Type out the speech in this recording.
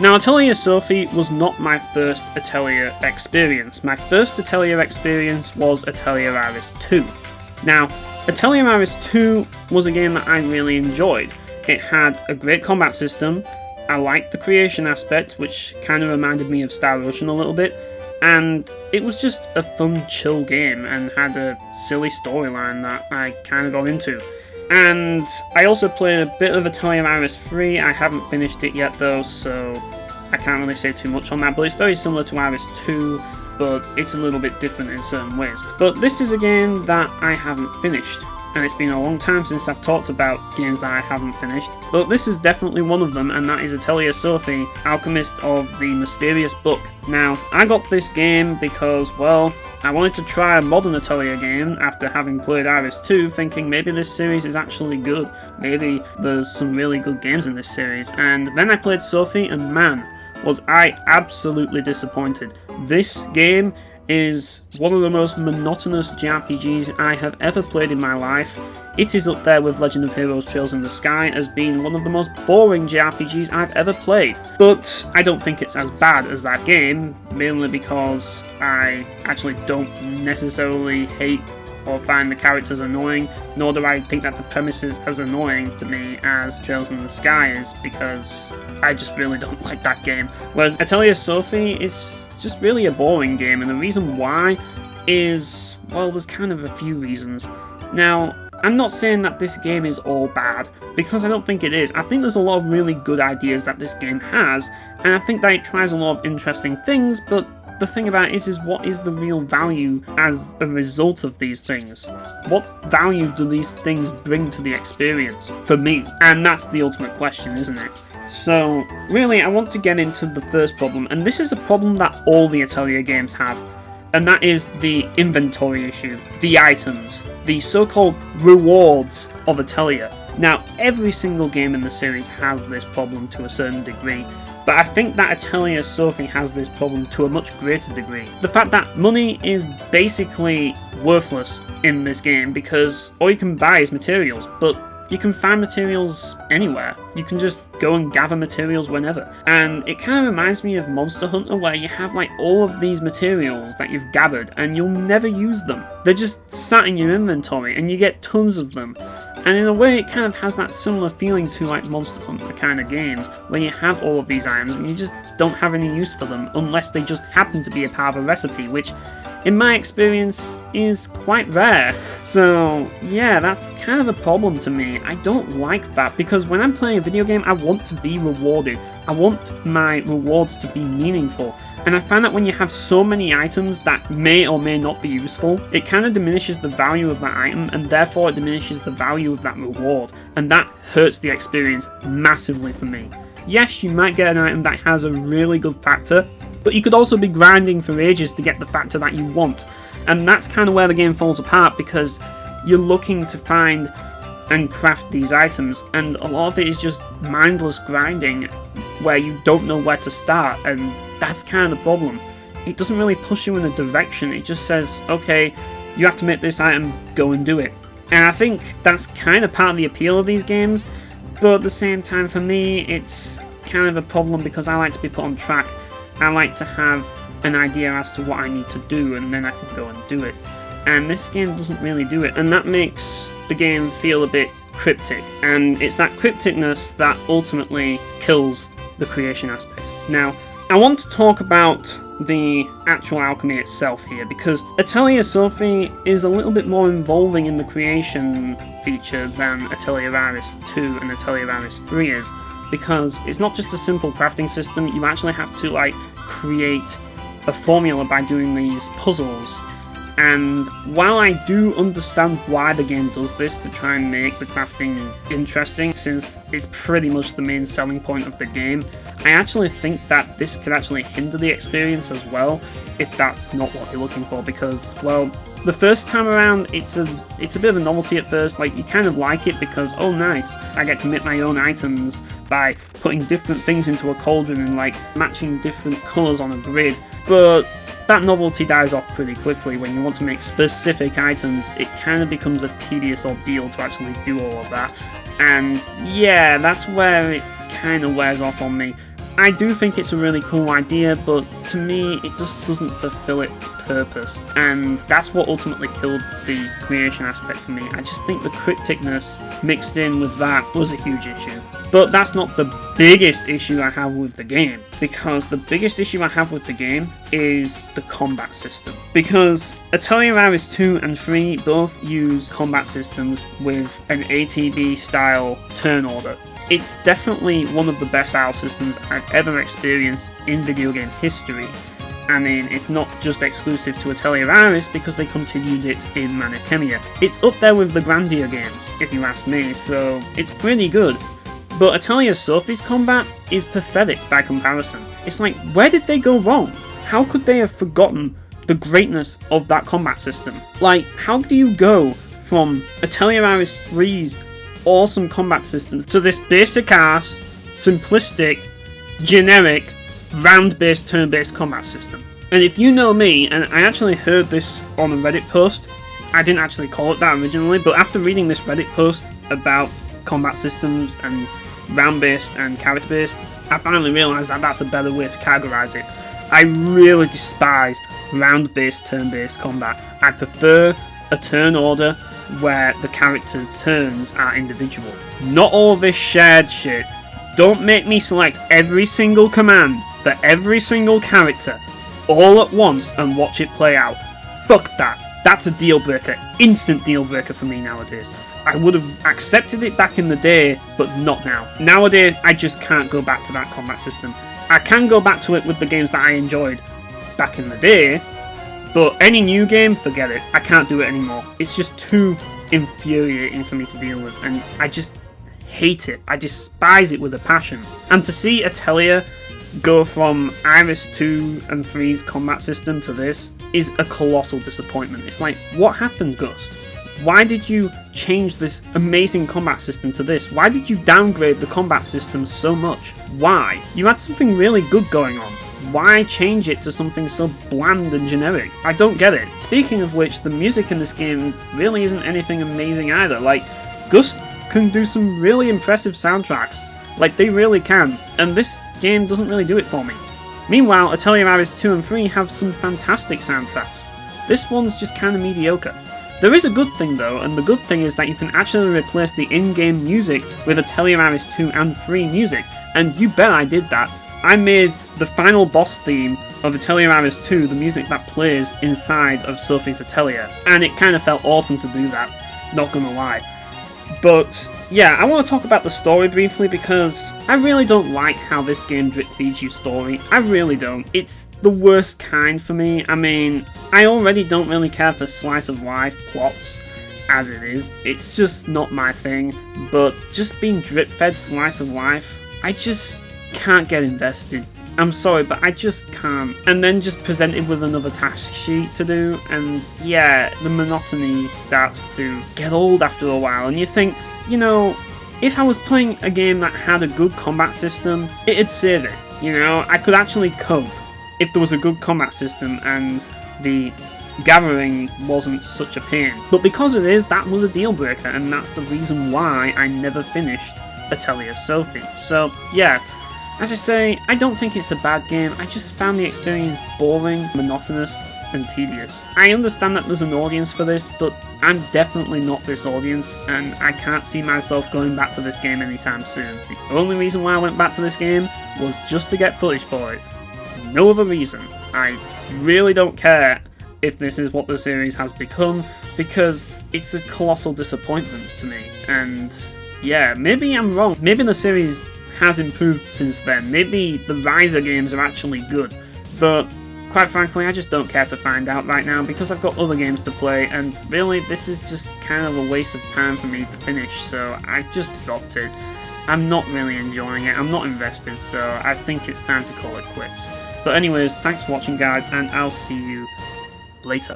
Now, Atelier Sophie was not my first Atelier experience. My first Atelier experience was Atelier Iris 2. Now, Atelier Iris 2 was a game that I really enjoyed. It had a great combat system, I liked the creation aspect, which kind of reminded me of Star Ocean a little bit, and it was just a fun, chill game and had a silly storyline that I kind of got into. And I also played a bit of Atelier Iris 3, I haven't finished it yet though, so I can't really say too much on that, but it's very similar to Iris 2, but it's a little bit different in certain ways. But this is a game that I haven't finished, and it's been a long time since I've talked about games that I haven't finished, but this is definitely one of them, and that is Atelier Sophie, Alchemist of the Mysterious Book. Now, I got this game because, well, I wanted to try a modern Atelier game after having played Iris 2, thinking maybe this series is actually good, maybe there's some really good games in this series, and then I played Sophie, and man, was I absolutely disappointed. This game is one of the most monotonous JRPGs I have ever played in my life. It is up there with Legend of Heroes Trails in the Sky as being one of the most boring JRPGs I've ever played. But I don't think it's as bad as that game, mainly because I actually don't necessarily hate or find the characters annoying, nor do I think that the premise is as annoying to me as Trails in the Sky is, because I just really don't like that game. Whereas Atelier Sophie is just really a boring game, and the reason why is, well, there's kind of a few reasons. Now, I'm not saying that this game is all bad, because I don't think it is. I think there's a lot of really good ideas that this game has, and I think that it tries a lot of interesting things, but the thing about it is what is the real value as a result of these things? What value do these things bring to the experience, for me? And that's the ultimate question, isn't it? So, really, I want to get into the first problem, and this is a problem that all the Atelier games have, and that is the inventory issue, the items, the so-called rewards of Atelier. Now, every single game in the series has this problem to a certain degree, but I think that Atelier Sophie has this problem to a much greater degree. The fact that money is basically worthless in this game because all you can buy is materials, but you can find materials anywhere. You can just go and gather materials whenever. And it kind of reminds me of Monster Hunter, where you have like all of these materials that you've gathered and you'll never use them. They're just sat in your inventory and you get tons of them. And in a way it kind of has that similar feeling to like Monster Hunter kind of games, where you have all of these items and you just don't have any use for them unless they just happen to be a part of a recipe, which in my experience is quite rare. So yeah, that's kind of a problem to me. I don't like that, because when I'm playing a video game I want to be rewarded. I want my rewards to be meaningful. And I find that when you have so many items that may or may not be useful, it kind of diminishes the value of that item, and therefore it diminishes the value of that reward. And that hurts the experience massively for me. Yes, you might get an item that has a really good factor, but you could also be grinding for ages to get the factor that you want. And that's kind of where the game falls apart, because you're looking to find and craft these items, and a lot of it is just mindless grinding where you don't know where to start, and that's kind of the problem. It doesn't really push you in a direction, it just says, okay, you have to make this item, go and do it. And I think that's kind of part of the appeal of these games, but at the same time for me it's kind of a problem because I like to be put on track. I like to have an idea as to what I need to do, and then I can go and do it. And this game doesn't really do it, and that makes the game feel a bit cryptic. And it's that crypticness that ultimately kills the creation aspect. Now, I want to talk about the actual alchemy itself here, because Atelier Sophie is a little bit more involving in the creation feature than Atelier Iris 2 and Atelier Iris 3 is. Because it's not just a simple crafting system, you actually have to like create a formula by doing these puzzles. And while I do understand why the game does this to try and make the crafting interesting, since it's pretty much the main selling point of the game, I actually think that this could actually hinder the experience as well, if that's not what you're looking for, because, well, the first time around, it's a bit of a novelty at first. Like, you kind of like it because, oh nice, I get to make my own items by putting different things into a cauldron and like matching different colours on a grid, but that novelty dies off pretty quickly. When you want to make specific items, it kind of becomes a tedious ordeal to actually do all of that, and yeah, that's where it kind of wears off on me. I do think it's a really cool idea, but to me, it just doesn't fulfill its purpose, and that's what ultimately killed the creation aspect for me. I just think the crypticness mixed in with that was a huge issue. But that's not the biggest issue I have with the game, because the biggest issue I have with the game is the combat system. Because Atelier Iris 2 and 3 both use combat systems with an ATB style turn order. It's definitely one of the best style systems I've ever experienced in video game history. I mean, it's not just exclusive to Atelier Iris because they continued it in Manichemia. It's up there with the Grandia games, if you ask me, so it's pretty good. But Atelier Sophie's combat is pathetic by comparison. It's like, where did they go wrong? How could they have forgotten the greatness of that combat system? Like, how do you go from Atelier Iris 3's awesome combat systems to this basic-ass, simplistic, generic, round-based, turn-based combat system? And if you know me, and I actually heard this on a Reddit post, I didn't actually call it that originally, but after reading this Reddit post about combat systems and round-based and character-based, I finally realised that that's a better way to categorise it. I really despise round-based, turn-based combat. I prefer a turn order where the character turns are individual. Not all this shared shit. Don't make me select every single command for every single character all at once and watch it play out. Fuck that. That's a deal breaker. Instant deal breaker for me nowadays. I would have accepted it back in the day, but not now. Nowadays, I just can't go back to that combat system. I can go back to it with the games that I enjoyed back in the day, but any new game, forget it. I can't do it anymore. It's just too infuriating for me to deal with, and I just hate it. I despise it with a passion. And to see Atelier go from Iris 2 and 3's combat system to this is a colossal disappointment. It's like, what happened, Gust? Why did you change this amazing combat system to this? Why did you downgrade the combat system so much? Why? You had something really good going on. Why change it to something so bland and generic? I don't get it. Speaking of which, the music in this game really isn't anything amazing either. Like, Gust can do some really impressive soundtracks. Like, they really can. And this game doesn't really do it for me. Meanwhile, Atelier Iris 2 and 3 have some fantastic soundtracks. This one's just kind of mediocre. There is a good thing though, and the good thing is that you can actually replace the in-game music with Atelier Iris 2 and 3 music, and you bet I did that. I made the final boss theme of Atelier Iris 2 the music that plays inside of Sophie's Atelier, and it kind of felt awesome to do that, not gonna lie. But yeah, I want to talk about the story briefly because I really don't like how this game drip feeds you story. I really don't. It's the worst kind for me. I mean, I already don't really care for slice of life plots as it is. It's just not my thing. But just being drip fed slice of life, I just can't get invested. I'm sorry, but I just can't. And then just presented with another task sheet to do, and yeah, the monotony starts to get old after a while, and you think, you know, if I was playing a game that had a good combat system, it'd save it. You know, I could actually cope if there was a good combat system and the gathering wasn't such a pain. But because it is, that was a deal breaker, and that's the reason why I never finished Atelier Sophie. So yeah, as I say, I don't think it's a bad game. I just found the experience boring, monotonous, and tedious. I understand that there's an audience for this, but I'm definitely not this audience, and I can't see myself going back to this game anytime soon. The only reason why I went back to this game was just to get footage for it. No other reason. I really don't care if this is what the series has become, because it's a colossal disappointment to me. And yeah, maybe I'm wrong. Maybe the series has improved since then. Maybe the Riser games are actually good, but quite frankly, I just don't care to find out right now because I've got other games to play, and really, this is just kind of a waste of time for me to finish, so I just dropped it. I'm not really enjoying it, I'm not invested, so I think it's time to call it quits. But anyways, thanks for watching guys, and I'll see you later.